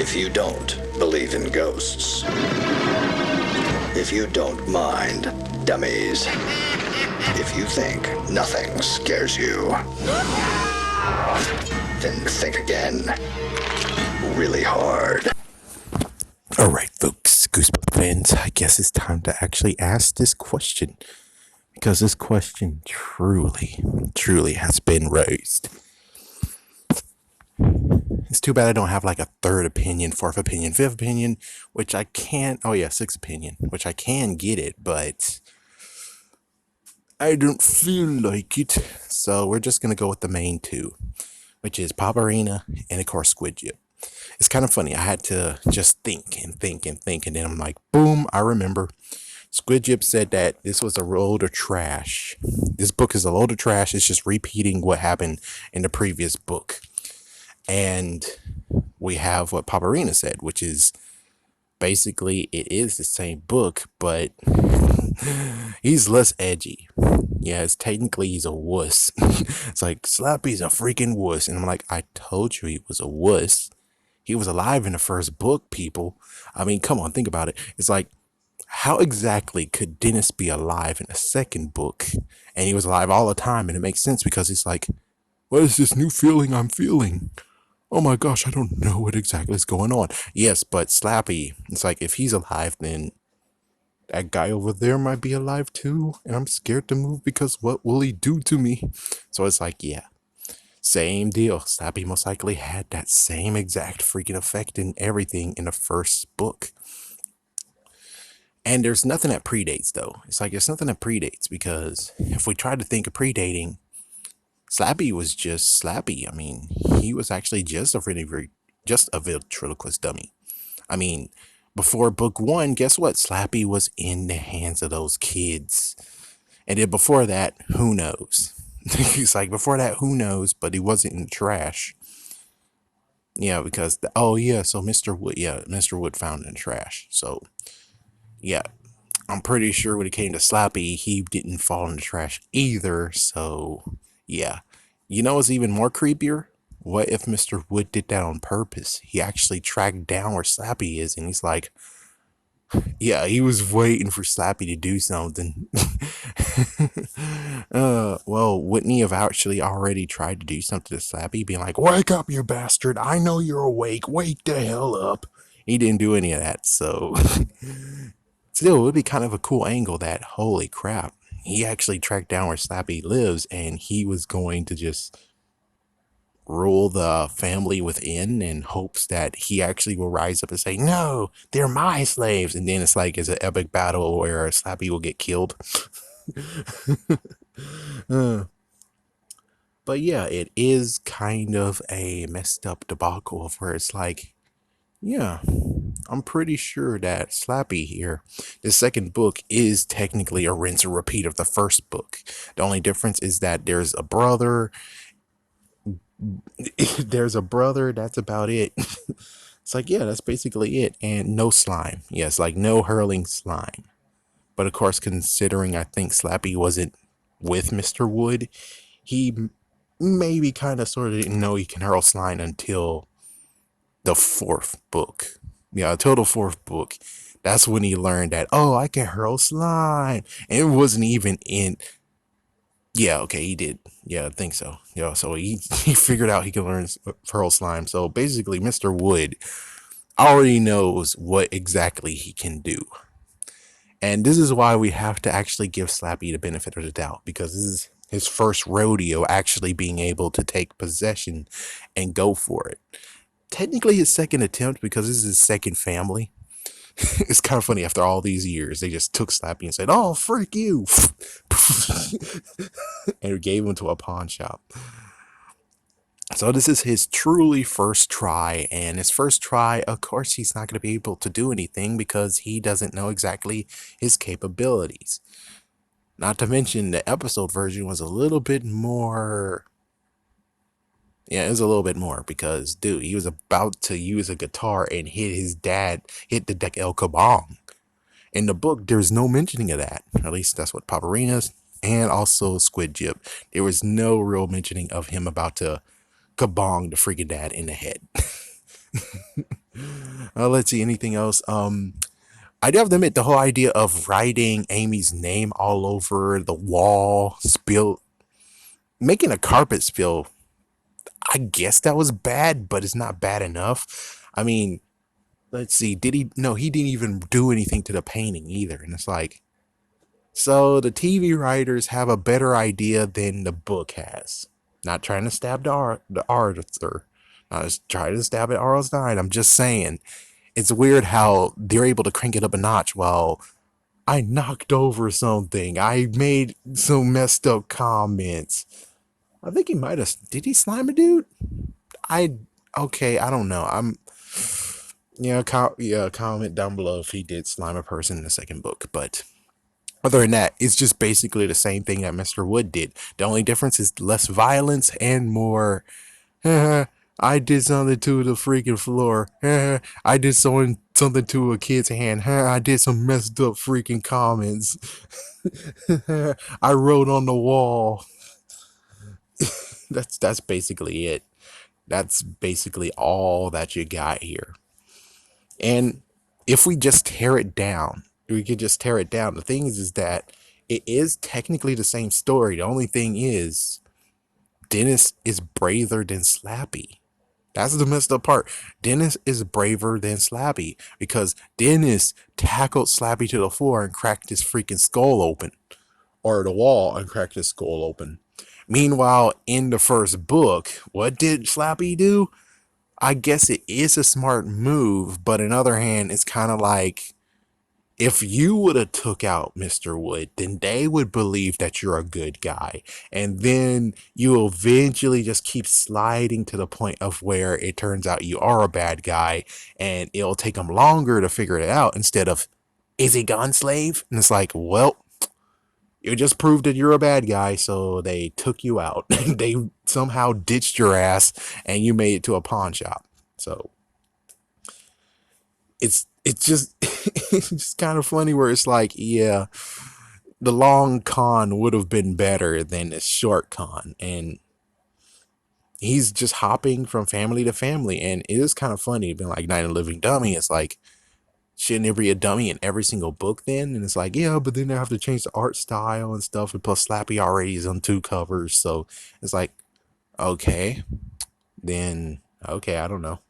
If you don't believe in ghosts, if you don't mind dummies, if you think nothing scares you, then think again, really hard. All right, folks, Goosebumps fans, I guess it's time to actually ask this question, because this question truly has been raised. It's too bad I don't have like a third opinion, fourth opinion, fifth opinion, which I can. Oh yeah, sixth opinion, which I can get it, but I don't feel like it. So we're just gonna go with the main two, which is Paparina and of course Squid Jip. It's kind of funny. I had to just think, and then I'm like, boom, I remember. Squid Jip said that this was a load of trash. This book is a load of trash. It's just repeating what happened in the previous book. And we have what Paparina said, which is basically it is the same book, but he's less edgy. Yes, technically he's a wuss. It's like, Slappy's a freaking wuss. And I'm like, I told you he was a wuss. He was alive in the first book, people. I mean, come on, think about it. It's like, how exactly could Dennis be alive in the second book? And he was alive all the time, and it makes sense because it's like, what is this new feeling I'm feeling? Oh my gosh, I don't know what exactly is going on. Yes, but Slappy, it's like, if he's alive, then that guy over there might be alive too. And I'm scared to move because what will he do to me? So it's like, yeah, same deal. Slappy most likely had that same exact freaking effect and everything in the first book. And there's nothing that predates, though. It's like, there's nothing that predates, because if we try to think of predating, Slappy was just Slappy. I mean, he was actually just a ventriloquist dummy. I mean, before book one, guess what? Slappy was in the hands of those kids. And then before that, who knows? It's like, before that, who knows? But he wasn't in the trash. Yeah, because, so Mr. Wood found in the trash. So, yeah, I'm pretty sure when it came to Slappy, he didn't fall in the trash either. So, yeah. You know what's even more creepier? What if Mr. Wood did that on purpose? He actually tracked down where Slappy is, and he's like, yeah, he was waiting for Slappy to do something. Well, wouldn't he have actually already tried to do something to Slappy, being like, wake up, you bastard, I know you're awake, wake the hell up. He didn't do any of that, so still, it would be kind of a cool angle that, holy crap, he actually tracked down where Slappy lives, and he was going to just rule the family within in hopes that he actually will rise up and say, no, they're my slaves. And then it's like, it's an epic battle where Slappy will get killed. But yeah, it is kind of a messed up debacle of where it's like, yeah, I'm pretty sure that Slappy here, the second book, is technically a rinse and repeat of the first book. The only difference is that there's a brother. That's about it. It's like, yeah, that's basically it. And no slime. Yes, like no hurling slime. But of course, considering I think Slappy wasn't with Mr. Wood, he maybe kind of sort of didn't know he can hurl slime until the fourth book. Yeah, until the fourth book. That's when he learned that, oh, I can hurl slime. And it wasn't even in. Yeah, okay, he did. Yeah, I think so. Yeah, so he figured out he can learn hurl slime. So basically, Mr. Wood already knows what exactly he can do. And this is why we have to actually give Slappy the benefit of the doubt, because this is his first rodeo actually being able to take possession and go for it. Technically his second attempt, because this is his second family. It's kind of funny, after all these years, they just took Slappy and said, oh, frick you. And gave him to a pawn shop. So this is his truly first try, and his first try, of course, he's not going to be able to do anything because he doesn't know exactly his capabilities. Not to mention, the episode version was a little bit more. Yeah, it was a little bit more because, dude, he was about to use a guitar and hit the deck El Kabong. In the book, there's no mentioning of that. At least that's what Paparina's and also Squid Jip. There was no real mentioning of him about to kabong the freaking dad in the head. Let's see, anything else? I do have to admit the whole idea of writing Amy's name all over the wall, spill, making a carpet spill. I guess that was bad, but it's not bad enough. I mean, let's see. Did he? No, he didn't even do anything to the painting either. And it's like, so the TV writers have a better idea than the book has. Not trying to stab the author. Not just trying to stab at R.L. Stein. I'm just saying, it's weird how they're able to crank it up a notch while I knocked over something. I made some messed up comments. I think he might have. Did he slime a dude? I okay. I don't know. Comment down below if he did slime a person in the second book. But other than that, it's just basically the same thing that Mr. Wood did. The only difference is less violence and more. I did something to the freaking floor. I did something to a kid's hand. I did some messed up freaking comments. I wrote on the wall. That's basically it. That's basically all that you got here. And if we just tear it down, we could just tear it down. The thing is that it is technically the same story. The only thing is Dennis is braver than Slappy. That's the messed up part. Dennis is braver than Slappy because Dennis tackled Slappy to the floor and cracked his freaking skull open. Or the wall and cracked his skull open. Meanwhile, in the first book, what did Slappy do? I guess it is a smart move, but on the other hand, it's kind of like if you would have took out Mr. Wood, then they would believe that you're a good guy. And then you eventually just keep sliding to the point of where it turns out you are a bad guy and it'll take them longer to figure it out instead of, is he gone, slave? And it's like, well, you just proved that you're a bad guy, so they took you out. They somehow ditched your ass and you made it to a pawn shop. So it's just it's just kind of funny where it's like, yeah, the long con would have been better than the short con, and he's just hopping from family to family, and it is kind of funny being like Night of the Living Dummy. It's like, shouldn't there be a dummy in every single book then? And it's like, yeah, but then they have to change the art style and stuff, and plus Slappy already is on 2 covers, so it's like, okay, then okay, I don't know.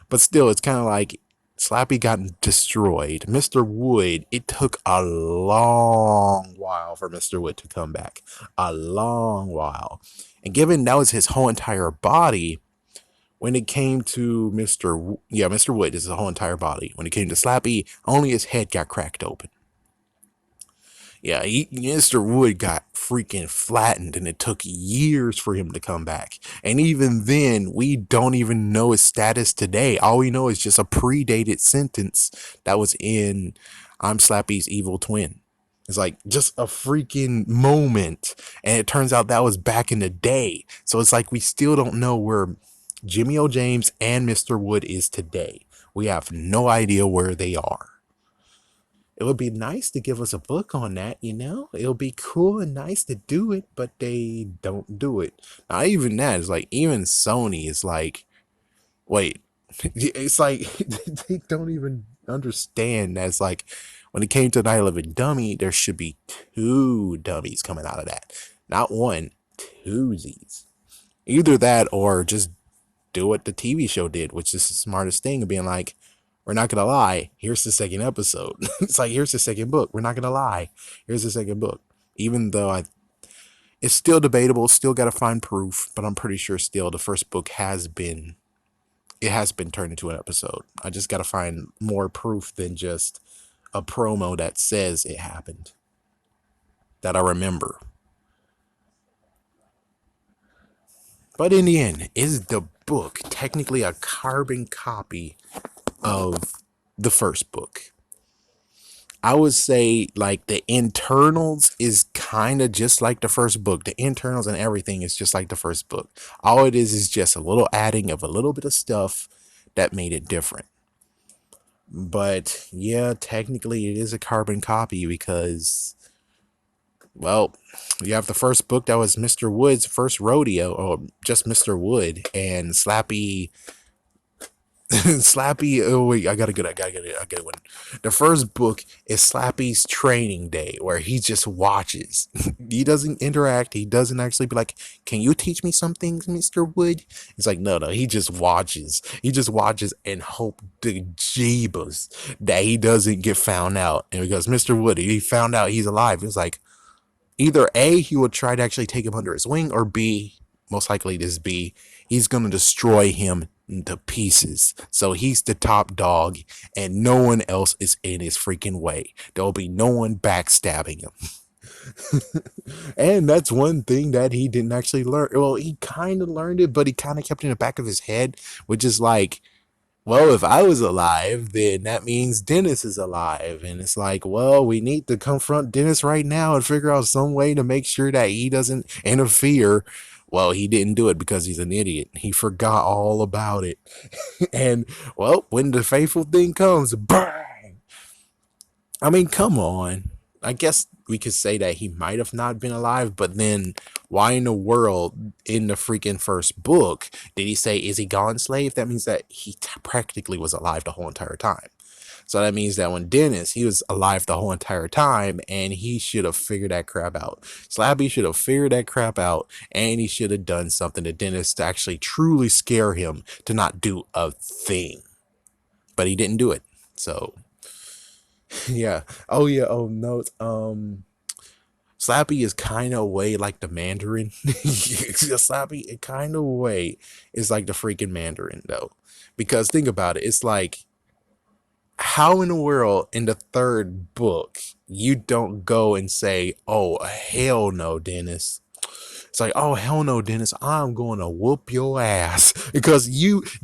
But still, it's kind of like Slappy got destroyed. Mr. Wood, it took a long while for Mr. Wood to come back. A long while. And given that was his whole entire body, when it came to Mr. Wood is his whole entire body. When it came to Slappy, only his head got cracked open. Yeah, Mr. Wood got freaking flattened and it took years for him to come back. And even then, we don't even know his status today. All we know is just a predated sentence that was in I'm Slappy's evil twin. It's like just a freaking moment. And it turns out that was back in the day. So it's like we still don't know where Jimmy O. James and Mr. Wood is today. We have no idea where they are. It would be nice to give us a book on that, you know? It would be cool and nice to do it, but they don't do it. Not even that. It's like, even Sony is like, wait, it's like, they don't even understand that it's like, when it came to Night of the Living Dummy, there should be 2 dummies coming out of that. Not one, twosies. Either that or just do what the TV show did, which is the smartest thing of being like, we're not going to lie. Here's the second episode. It's like, here's the second book. We're not going to lie. Here's the second book. Even though it's still debatable, still got to find proof, but I'm pretty sure still the first book has been turned into an episode. I just got to find more proof than just a promo that says it happened that I remember. But in the end, is the book technically a carbon copy of the first book? I would say like the internals is kind of just like the first book. The internals and everything is just like the first book. All it is just a little adding of a little bit of stuff that made it different. But yeah, technically it is a carbon copy because, well, you have the first book that was Mr. Wood's first rodeo, or just Mr. Wood, and Slappy Slappy. Oh wait, I got a one. The first book is Slappy's training day, where he just watches. He doesn't interact. He doesn't actually be like, "Can you teach me some things, Mister Wood?" It's like, no, no. He just watches. He just watches and hope the jeebus that he doesn't get found out. And because Mister Wood, he found out he's alive. It's like, either A, he will try to actually take him under his wing, or B, most likely this B, he's going to destroy him into pieces. So he's the top dog, and no one else is in his freaking way. There'll be no one backstabbing him. And that's one thing that he didn't actually learn. Well, he kind of learned it, but he kind of kept it in the back of his head, which is like, well, if I was alive, then that means Dennis is alive. And it's like, well, we need to confront Dennis right now and figure out some way to make sure that he doesn't interfere. Well, he didn't do it because he's an idiot. He forgot all about it. And, well, when the fateful thing comes, bang! I mean, come on. I guess we could say that he might have not been alive, but then why in the world in the freaking first book did he say, is he gone, slave? That means that he practically was alive the whole entire time. So that means that when Dennis, he was alive the whole entire time, and he should have figured that crap out. Slappy should have figured that crap out, and he should have done something to Dennis to actually truly scare him to not do a thing. But he didn't do it. So yeah. Oh yeah. Oh no. Slappy is kind of way like the Mandarin. Slappy, it kind of way is like the freaking Mandarin though, because think about it. It's like, how in the world in the third book you don't go and say, "Oh hell no, Dennis." It's like, oh hell no, Dennis, I'm going to whoop your ass because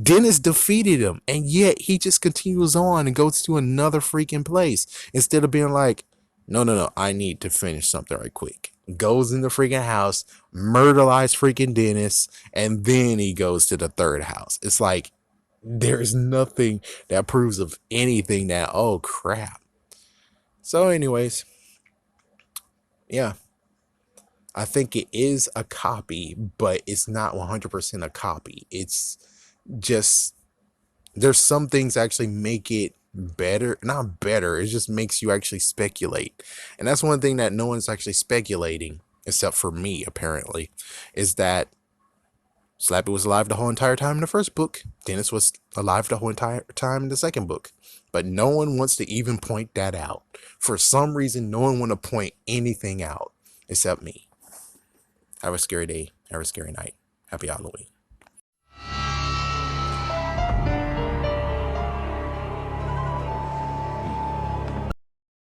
Dennis defeated him, and yet he just continues on and goes to another freaking place instead of being like, no, no, no, I need to finish something right quick. Goes in the freaking house, murderized freaking Dennis, and then he goes to the third house. It's like, there's nothing that proves of anything that, oh crap. So, anyways, yeah. I think it is a copy, but it's not 100% a copy. It's just, there's some things actually make it better. Not better, it just makes you actually speculate. And that's one thing that no one's actually speculating, except for me, apparently, is that Slappy was alive the whole entire time in the first book. Dennis was alive the whole entire time in the second book. But no one wants to even point that out. For some reason, no one want to point anything out except me. Have a scary day. Have a scary night. Happy Halloween.